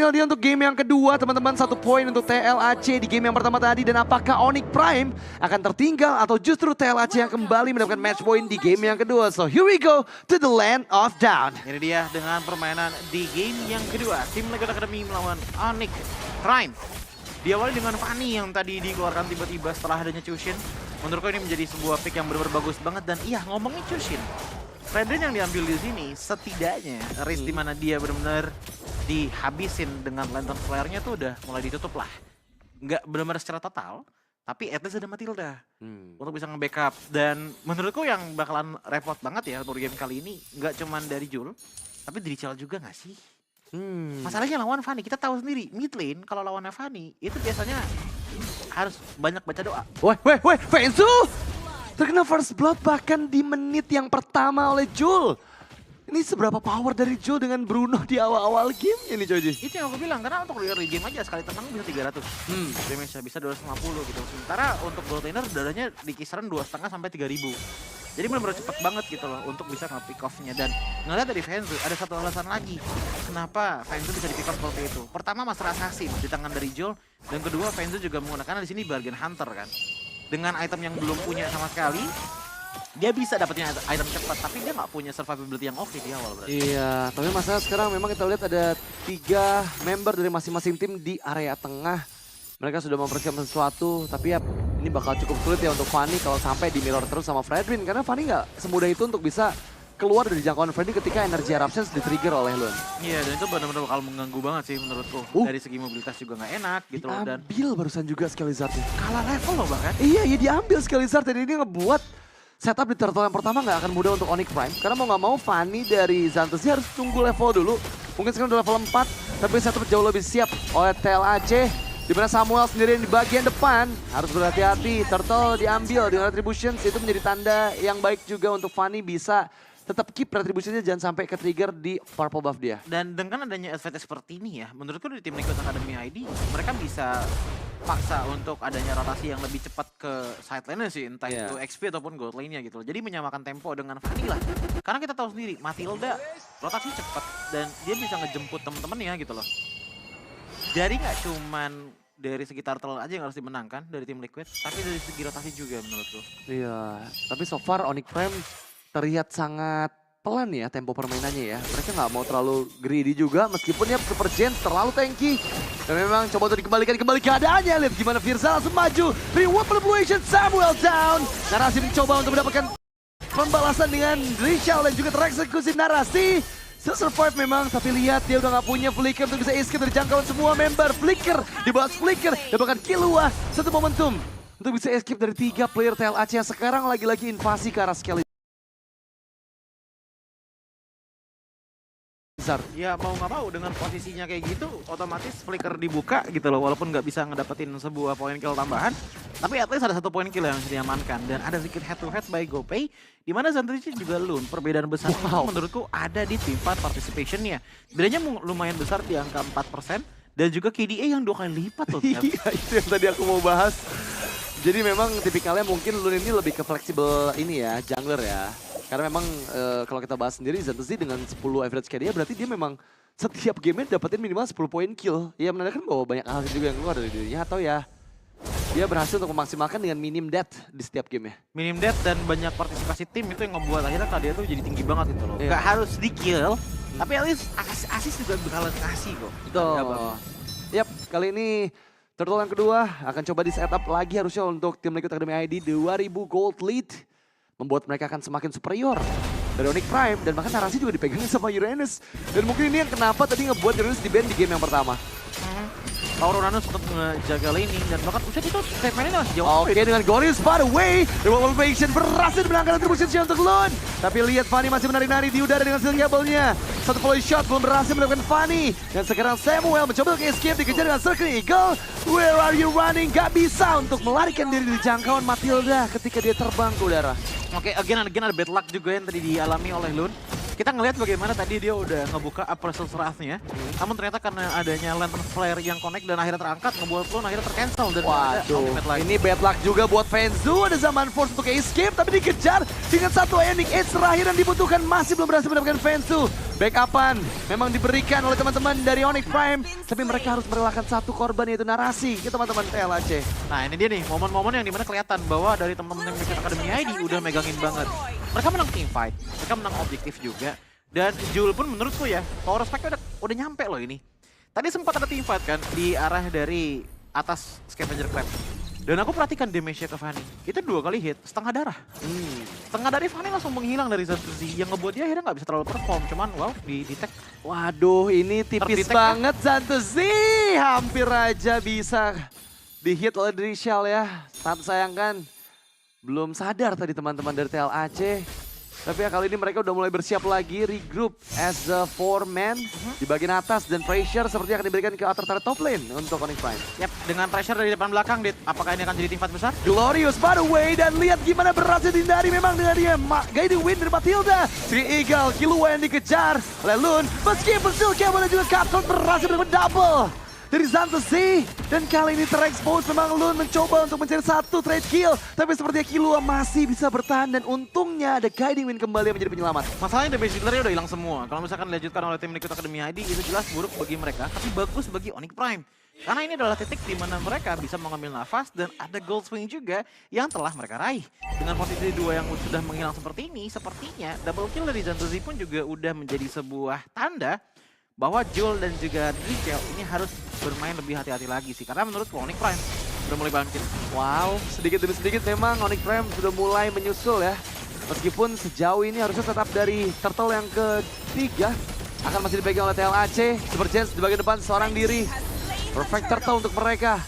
tinggal dia untuk game yang kedua, teman-teman. 1 poin untuk TLAC di game yang pertama tadi. Dan apakah Onyx Prime akan tertinggal atau justru TLAC yang kembali mendapatkan match point di game yang kedua. So here we go to the land of down. Ini dia dengan permainan di game yang kedua. Tim Liquid Academy melawan Onyx Prime. Diawali dengan Fanny yang tadi dikeluarkan tiba-tiba setelah adanya Chushin. Menurutku ini menjadi sebuah pick yang benar-benar bagus banget. Dan iya, ngomongin Chushin, Fredrin yang diambil di sini setidaknya risk di mana dia benar-benar dihabisin dengan lantern flare-nya tuh udah mulai ditutup lah. Nggak benar-benar secara total, tapi at least ada Matilda untuk bisa nge-backup. Dan menurutku yang bakalan repot banget ya untuk game kali ini, nggak cuman dari Jul, tapi dari Cel juga nggak sih? Masalahnya lawan Fanny, kita tahu sendiri, mid lane kalau lawannya Fanny itu biasanya harus banyak baca doa. Weh, Fenzu! Terkena first blood bahkan di menit yang pertama oleh Jul. Ini seberapa power dari Jul dengan Bruno di awal-awal game ini, Joji? Itu yang aku bilang, karena untuk early game aja sekali tenang bisa 300 damage, bisa 250 gitu. Sementara untuk gold laner dadanya di kisaran 2,5 sampai 3.000. Jadi benar-benar cepet banget gitu loh untuk bisa nge-pick off-nya. Dan ngeliat dari Fenzu, ada satu alasan lagi kenapa Fenzu bisa di-pick off seperti itu. Pertama, master assassin di tangan dari Jul, dan kedua Fenzu juga menggunakan di sini bargain hunter kan. Dengan item yang belum punya sama sekali, dia bisa dapatnya item cepat, tapi dia nggak punya survivability yang oke di awal berarti. Iya, tapi masalah sekarang memang kita lihat ada 3 member dari masing-masing tim di area tengah. Mereka sudah mempersiapkan sesuatu, tapi ya ini bakal cukup sulit ya untuk Fanny kalau sampai di mirror terus sama Fredrin. Karena Fanny nggak semudah itu untuk bisa keluar dari jangkauan Fredrin ketika energi eruptions di-trigger oleh Lun. Iya, dan itu benar-benar bakal mengganggu banget sih menurutku. Dari segi mobilitas juga nggak enak gitu loh. Dan Diambil barusan juga Skalizardnya. kalah level loh bahkan. Iya, diambil Skalizard dan ini ngebuat setup di turtle yang pertama nggak akan mudah untuk Onyx Prime. Karena mau nggak mau Fanny dari Xanthus dia harus tunggu level dulu. Mungkin sekarang udah level 4, tapi setup jauh lebih siap oleh TLAC. Dimana Samuel sendiri di bagian depan harus berhati-hati. Turtle diambil dengan Retributions, itu menjadi tanda yang baik juga untuk Fanny bisa tetap keep Retributions-nya jangan sampai ke trigger di purple buff dia. Dan dengan adanya advantage seperti ini ya, menurutku di tim Liquid Academy ID, mereka bisa paksa untuk adanya rotasi yang lebih cepat ke side lane sih, entah itu XP ataupun gold lane-nya gitu. Jadi menyamakan tempo dengan Fanny lah. Karena kita tahu sendiri, Matilda rotasi cepat dan dia bisa ngejemput temen-temennya gitu loh. Jadi nggak cuman dari segi turtle aja yang harus dimenangkan dari tim Liquid, tapi dari segi rotasi juga menurutku. Iya, tapi so far Onyx Prime terlihat sangat pelan ya tempo permainannya ya. Mereka nggak mau terlalu greedy juga meskipun ya Super Gen terlalu tanky. Dan memang coba untuk dikembalikan kembali keadaannya. Lihat gimana Firza langsung maju. Reward manipulation, Samuel down. Narasi mencoba untuk mendapatkan pembalasan dengan Rishal dan juga tereksekusi Narasi. Survive memang, tapi lihat dia udah nggak punya flicker untuk bisa escape dari jangkauan semua member. Flicker, di bawah flicker, dan bahkan Killua. Satu momentum untuk bisa escape dari 3 player TLAC yang sekarang lagi-lagi invasi ke arah Skelly. Ya mau nggak mau dengan posisinya kayak gitu, otomatis flicker dibuka gitu loh. Walaupun nggak bisa ngedapetin sebuah poin kill tambahan, tapi at least ada 1 poin kill yang bisa diamankan. Dan ada sedikit head to head by GoPay, di mana Xanthus juga Lun. Perbedaan besar menurutku ada di team fight participationnya. Bedanya lumayan besar di angka 4%, dan juga KDA yang 2 kali lipat loh. Iya, itu yang tadi aku mau bahas. Jadi memang tipikalnya mungkin Lun ini lebih ke fleksibel ini ya, jungler ya. Karena memang kalau kita bahas sendiri Xanthus dengan 10 average KDA berarti dia memang setiap gamenya dapetin minimal 10 poin kill. Ya menandakan bahwa banyak hal juga yang keluar dari dirinya atau ya dia berhasil untuk memaksimalkan dengan minim death di setiap game ya. Minim death dan banyak partisipasi tim itu yang membuat akhirnya KDA tuh jadi tinggi banget gitu loh. Gak harus di kill, tapi at least assist juga bakalan kasih kok. Betul. Yap, kali ini turtle yang kedua akan coba di setup lagi harusnya untuk tim Liquid Academy ID 2000 gold lead. Membuat mereka akan semakin superior dari Onyx Prime dan bahkan narasi juga dipegang sama Uranus. Dan mungkin ini yang kenapa tadi ngebuat Uranus di ban di game yang pertama. Power Uranus untuk menjaga laning dan bahkan Ucet itu statementnya masih jauh. Oke, dengan Glorious by the way, Removal Patient berhasil menangkan retribution untuk Lun. Tapi lihat Fanny masih menari-nari di udara dengan stealing kabelnya. 1 volley shot belum berhasil mendapatkan Fanny. Dan sekarang Samuel mencoba untuk escape, dikejar dengan Circling Eagle. Where are you running? Gak bisa untuk melarikan diri dari jangkauan Matilda ketika dia terbang ke udara. Oke, again ada bad luck juga yang tadi dialami oleh Lun. Kita ngelihat bagaimana tadi dia udah ngebuka Appraisal Wrath-nya. Namun ternyata karena adanya Lantern Flare yang connect dan akhirnya terangkat, ngebuat Lun akhirnya tercancel. Dan waduh, ini bad luck juga buat Fenzu. Ada Zaman Force untuk escape, tapi dikejar dengan 1 Ending Age terakhir yang dibutuhkan. Masih belum berhasil mendapatkan Fenzu. backupan memang diberikan oleh teman-teman dari Onyx Prime. Tapi mereka harus merelakan satu korban, yaitu narasi ke teman-teman TLAC. Nah ini dia nih, momen-momen yang dimana kelihatan bahwa dari teman-teman yang Liquid Academy ID udah megangin banget. Mereka menang team fight, mereka menang objektif juga. Dan Jul pun menurutku ya, power spike udah nyampe loh ini. Tadi sempat ada team fight kan di arah dari atas Scavenger Trap. Dan aku perhatikan damage-nya ke Fanny. Itu 2 kali hit, setengah darah. Setengah dari Fanny langsung menghilang dari Zantuzi. Yang ngebuat dia akhirnya nggak bisa terlalu perform. Cuman wow, di-detect. Waduh, ini tipis banget Zantuzi. Hampir aja bisa di-hit oleh Drishal ya. Sangat sayangkan. Belum sadar tadi teman-teman dari TLAC. Tapi ya kali ini mereka udah mulai bersiap lagi, regroup as the 4-man di bagian atas. Dan pressure sepertinya akan diberikan ke outer top lane untuk Onyx Prime. Yap, dengan pressure dari depan belakang, Dit. Apakah ini akan jadi tim fight besar? Glorious by the way, dan lihat gimana berhasil dihindari memang dengan dia. Guiding win dari Matilda. Three Eagle, Killua yang dikejar oleh Lun. Meskipun still Cable dan juga Capcom berhasil mendapat double dari Zantuzi. Dan kali ini terekspos memang Lun mencoba untuk mencari satu trade kill. Tapi sepertinya Killua masih bisa bertahan dan untungnya ada Guiding Wind kembali yang menjadi penyelamat. Masalahnya damage dealer-nya udah hilang semua. Kalau misalkan dilanjutkan oleh tim Liquid Academy ID itu jelas buruk bagi mereka, tapi bagus bagi Onyx Prime. Karena ini adalah titik di mana mereka bisa mengambil nafas dan ada gold swing juga yang telah mereka raih. Dengan posisi 2 yang sudah menghilang seperti ini, sepertinya double kill dari Zantuzi pun juga udah menjadi sebuah tanda bahwa Jul dan juga Drishal ini harus bermain lebih hati-hati lagi sih. Karena menurut Onyx Prime udah mulai bangkit. Wow, sedikit demi sedikit memang Onyx Prime sudah mulai menyusul ya. Meskipun sejauh ini harusnya tetap dari turtle yang ketiga akan masih dipegang oleh TLAC. Super Jens di bagian depan seorang diri. Perfect turtle untuk mereka.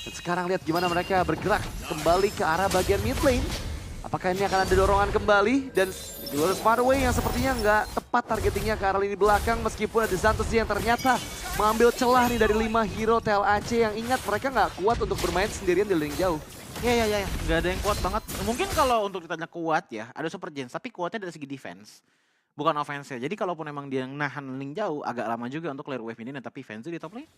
Dan sekarang lihat gimana mereka bergerak kembali ke arah bagian mid lane. Apakah ini akan ada dorongan kembali dan Glorious Faraway yang sepertinya nggak tepat targetingnya ke arah lini belakang meskipun ada Zantuzi yang ternyata mengambil celah nih dari 5 hero TLAC yang ingat mereka nggak kuat untuk bermain sendirian di lane jauh. Ya, nggak ada yang kuat banget. Mungkin kalau untuk ditanya kuat ya, ada Super Jens, tapi kuatnya dari segi defense. Bukan offense ya. Jadi kalaupun emang dia nahan link jauh, agak lama juga untuk clear wave ini, tapi Fenzu di top lane.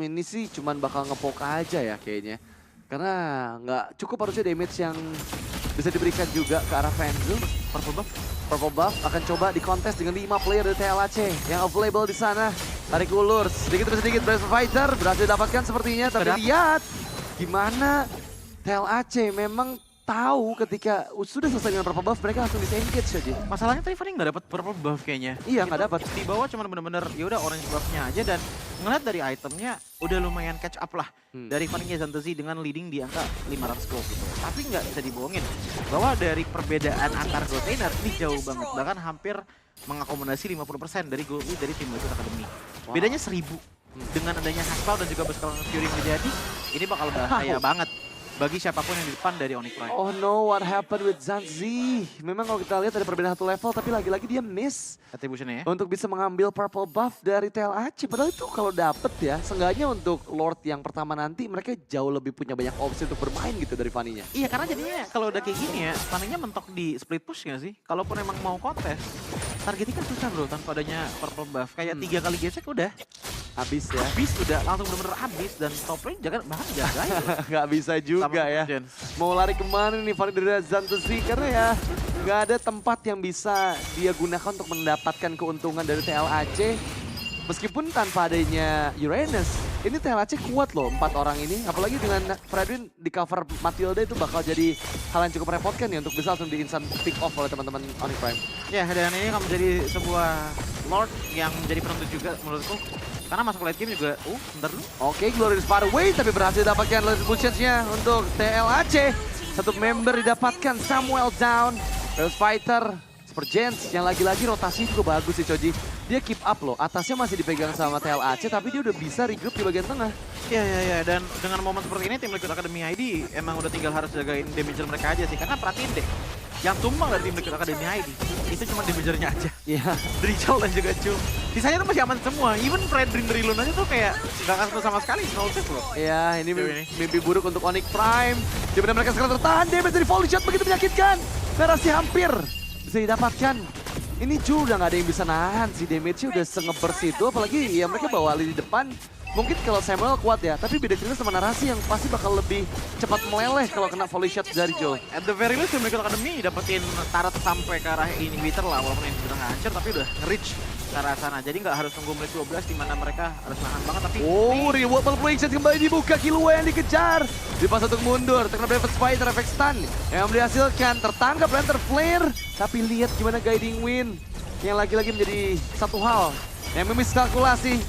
Ini sih cuman bakal ngepoke aja ya kayaknya. Karena nggak cukup harusnya damage yang bisa diberikan juga ke arah Fenzu. Purple buff akan coba dikontes dengan 5 player dari TLAC yang available di sana. Tarik ulur, sedikit demi sedikit Breath Fighter berhasil didapatkan sepertinya. Tapi lihat gimana TLAC memang tahu ketika sudah selesai dengan purple buff mereka langsung disengage saja. Masalahnya tadi Fanny nggak dapat purple buff kayaknya. Iya nggak dapat. Di bawah cuma bener-bener ya udah orange buffnya aja dan ngeliat dari itemnya udah lumayan catch up lah dari Fanny-nya Zantuzi dengan leading di angka 500 gold gitu. Tapi nggak bisa dibohongin bahwa dari perbedaan antar gold laner ini jauh banget, bahkan hampir mengakomodasi 50% dari gold lead dari tim Liquid Academy. Bedanya 1000. Dengan adanya Haspel dan juga Bascal Fury yang terjadi, ini bakal bahaya banget bagi siapapun yang di depan dari Onyx Prime. Oh no, what happened with Zantuzi? Memang kalau kita lihat ada perbedaan satu level, tapi lagi-lagi dia miss Attribution-nya ya. untuk bisa mengambil purple buff dari TLAC. Padahal itu kalau dapet ya, seenggaknya untuk Lord yang pertama nanti mereka jauh lebih punya banyak opsi untuk bermain gitu dari Fanny-nya. Iya, karena jadinya kalau udah kayak gini ya, Fanny-nya mentok di split push nggak sih? Kalaupun emang mau kontes, targetnya kan susah bro tanpa adanya purple buff. Kayak 3 kali gesek udah Habis ya. habis, udah langsung bener-bener habis dan top lane bahkan jagain. Nggak bisa juga ya. Mau lari kemana nih Fanny dari Zantuzi? Karena ya nggak ada tempat yang bisa dia gunakan untuk mendapatkan keuntungan dari TLAC. Meskipun tanpa adanya Uranus, ini TLAC kuat loh 4 orang ini. Apalagi dengan Fredwin di cover Matilda itu bakal jadi hal yang cukup merepotkan ya untuk bisa langsung di instant pick off oleh teman-teman Onyx Prime. Ya, dan ini akan menjadi sebuah Lord yang menjadi penentu juga menurutku. Karena masuk late game juga, bentar dulu. Oke, Glorious Faraway tapi berhasil dapatkan retributions-nya untuk TLAC. Satu member didapatkan, Samuel down. Terus Fighter, Super Jens yang lagi-lagi rotasi juga bagus sih Choji. Dia keep up loh, atasnya masih dipegang sama TLAC tapi dia udah bisa regroup di bagian tengah. Iya, dan dengan momen seperti ini tim Liquid Academy ID emang udah tinggal harus jagain damage mereka aja sih. Karena perhatiin deh, yang tumbang dari tim Liquid Academy ID itu cuma damagernya aja. Iya. Drishal dan juga Chu. Sisanya tuh masih aman semua. Even Fredrin dari Luna aja tuh kayak gak kasih sama sekali. No save loh. Iya, ini mimpi buruk untuk Onyx Prime. Dimana mereka sekarang tertahan, damage dari volley shot begitu menyakitkan. Narasi hampir bisa didapatkan. Ini Chu udah gak ada yang bisa nahan sih, damage-nya udah sengebers itu. Apalagi ya mereka bawa lini depan. Mungkin kalau Samuel kuat ya, tapi beda cerita sama narasi yang pasti bakal lebih cepat meleleh kalau kena volley shot dari Joe. At the very least, Liquid Academy dapetin tarat sampai ke arah inhibitor lah. Walaupun ini sudah hancur, tapi udah nge-reach ke arah sana. Jadi nggak harus nunggu menit 12 di mana mereka harus nahan banget. Tapi Oh, reward malfunction kembali dibuka. Killua yang dikejar. Dipaksa untuk mundur. Terkena Brave Spider efek stun yang dihasilkan. Tertangkap Lantern Flare. Tapi lihat gimana Guiding Wind yang lagi-lagi menjadi satu hal yang kalkulasi.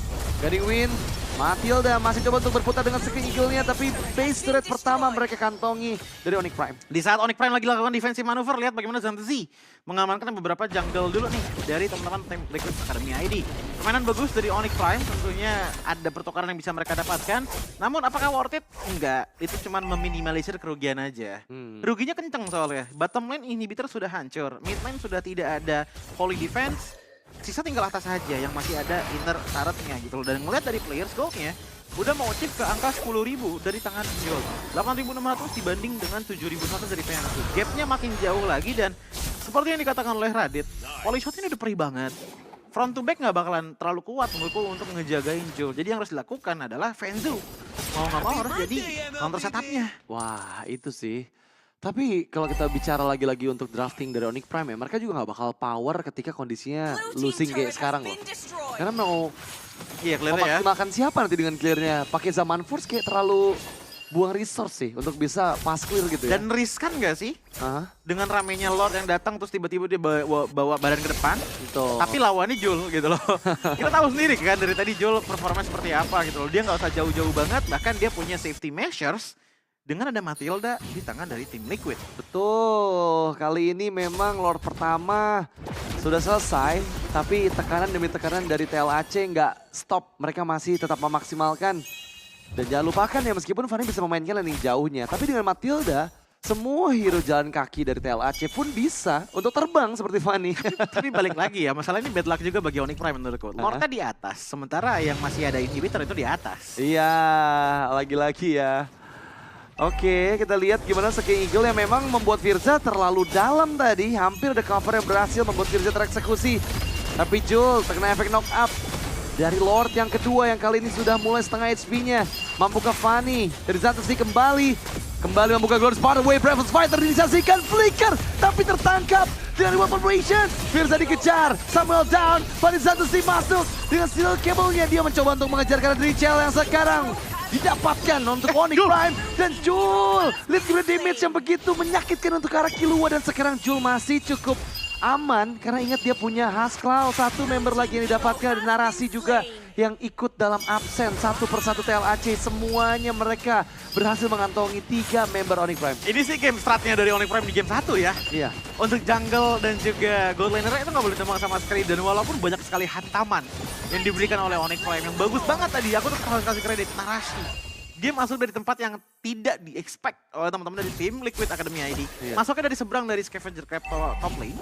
Guiding Wind, Matilda masih coba untuk berputar dengan skill eagle-nya, tapi base turret pertama mereka kantongi dari Onyx Prime. di saat Onyx Prime lagi lakukan defensive manuver, lihat bagaimana Zantazi mengamankan beberapa jungle dulu nih dari teman-teman tim Liquid Academy ID. Permainan bagus dari Onyx Prime, tentunya ada pertukaran yang bisa mereka dapatkan. Namun apakah worth it? Enggak, itu cuma meminimalisir kerugian aja. Ruginya kenceng soalnya, bottom lane inhibitor sudah hancur, mid lane sudah tidak ada poly defense, sisa tinggal atas saja yang masih ada inner turretnya gitu loh. Dan ngeliat dari players goldnya udah mau chip ke angka 10.000 dari tangan Joel. 8.600 dibanding dengan 7.100 dari PNC. Gapnya makin jauh lagi dan seperti yang dikatakan oleh Radit, Polyshot ini udah perih banget. Front to back nggak bakalan terlalu kuat menurutku untuk ngejagain Joel. Jadi yang harus dilakukan adalah Fenzu. Mau nggak mau harus jadi counter setupnya. Wah, itu sih. Tapi kalau kita bicara lagi-lagi untuk drafting dari Onyx Prime ya, mereka juga nggak bakal power ketika kondisinya losing kayak sekarang loh. Karena mau Iya, clear ya. memaksimalkan siapa nanti dengan clearnya? Pakai Zaman Force kayak terlalu buang resource sih untuk bisa pas clear gitu ya. Dan riskan nggak sih? Hah? Dengan ramenya Lord yang datang terus tiba-tiba dia bawa badan ke depan. Itu. Tapi lawannya Jul gitu loh. Kita tahu sendiri kan dari tadi Jul performa seperti apa gitu loh. Dia nggak usah jauh-jauh banget, bahkan dia punya safety measures dengan ada Matilda di tangan dari tim Liquid. Betul, kali ini memang Lord pertama sudah selesai, tapi tekanan demi tekanan dari TLAC nggak stop. Mereka masih tetap memaksimalkan. Dan jangan lupakan ya, meskipun Fanny bisa memainkan landing jauhnya, tapi dengan Matilda, semua hero jalan kaki dari TLAC pun bisa untuk terbang seperti Fanny. Tapi balik lagi ya, masalah ini bad luck juga bagi Onyx Prime menurutku. Lordnya di atas, sementara yang masih ada inhibitor itu di atas. Iya, lagi-lagi ya. Oke, kita lihat gimana Skill Eagle yang memang membuat Firza terlalu dalam tadi. Hampir ada cover yang berhasil membuat Firza tereksekusi. Tapi Jul terkena efek knock up dari Lord yang kedua yang kali ini sudah mulai setengah HP-nya. Mampukah Fanny dari Zantazi kembali membuka Glorious Pathway. Brave Fighter diinisiasikan flicker tapi tertangkap dengan reward operation. Firza dikejar, Samuel down, Fanny Zantazi masuk dengan steel cable-nya. Dia mencoba untuk mengejar karena Richel yang sekarang didapatkan untuk Onyx Prime dan Jul. Lihat gimana damage yang begitu menyakitkan untuk arah Killua dan sekarang Jul masih cukup aman karena ingat dia punya Haskell, satu member lagi yang didapatkan, dan narasi juga yang ikut dalam absen satu persatu TLAC. Semuanya mereka berhasil mengantongi 3 member Onyx Prime. Ini sih game stratnya dari Onyx Prime di game 1 ya. Iya. Untuk jungle dan juga gold laner itu nggak boleh tembak sama sekali. Dan walaupun banyak sekali hantaman yang diberikan oleh Onyx Prime yang bagus banget tadi, aku tuh harus kasih kredit narasi. Dia masuk dari tempat yang tidak di-expect oleh teman-teman dari tim Liquid Academy ID. Iya. Masuknya dari seberang dari Scavenger Crab top lane.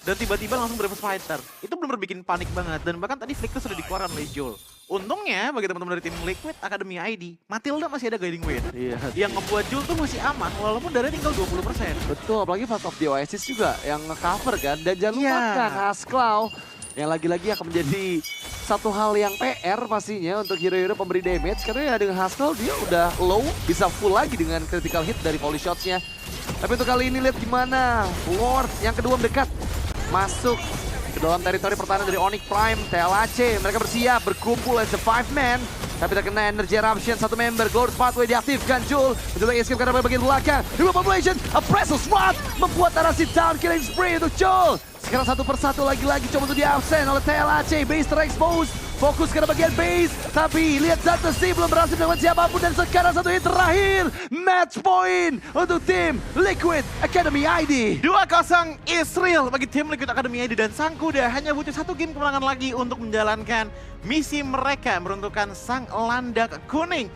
Dan tiba-tiba langsung Brave Fighter. Itu benar-benar bikin panik banget. Dan bahkan tadi Flicker sudah dikeluarkan oleh Joel. Untungnya bagi teman-teman dari tim Liquid Academy ID, Matilda masih ada Guiding Wind. Iya. Yang ngebuat Joel tuh masih aman walaupun darahnya tinggal 20%. Betul, apalagi Fast of the Oasis juga yang nge-cover kan. Dan jangan Iya. lupakan Haskell yang lagi-lagi akan menjadi satu hal yang PR pastinya untuk hero-hero pemberi damage. Karena ya dengan Haskell dia udah low, bisa full lagi dengan critical hit dari volley shots-nya. Tapi untuk kali ini lihat gimana Lord yang kedua mendekat masuk ke dalam teritori pertahanan dari Onyx Prime. TLAC mereka bersiap berkumpul as a 5-man. Tapi terkena energy eruption, satu member Glorious Pathway diaktifkan. Jul mencoba escape karena bagian belakang. Dua population, a pressure swat membuat narasi down killing spree untuk Jul. Sekarang satu persatu lagi-lagi coba untuk di-absen oleh TLAC. Base terexpose, fokus ke bagian base. Tapi lihat Zantazi belum berhasil melawan siapapun. Dan sekarang satu hit terakhir. Match point untuk tim Liquid Academy ID. 2-0 Israel bagi tim Liquid Academy ID. Dan Sang Kuda hanya butuh satu game kemenangan lagi untuk menjalankan misi mereka meruntuhkan Sang Landak Kuning.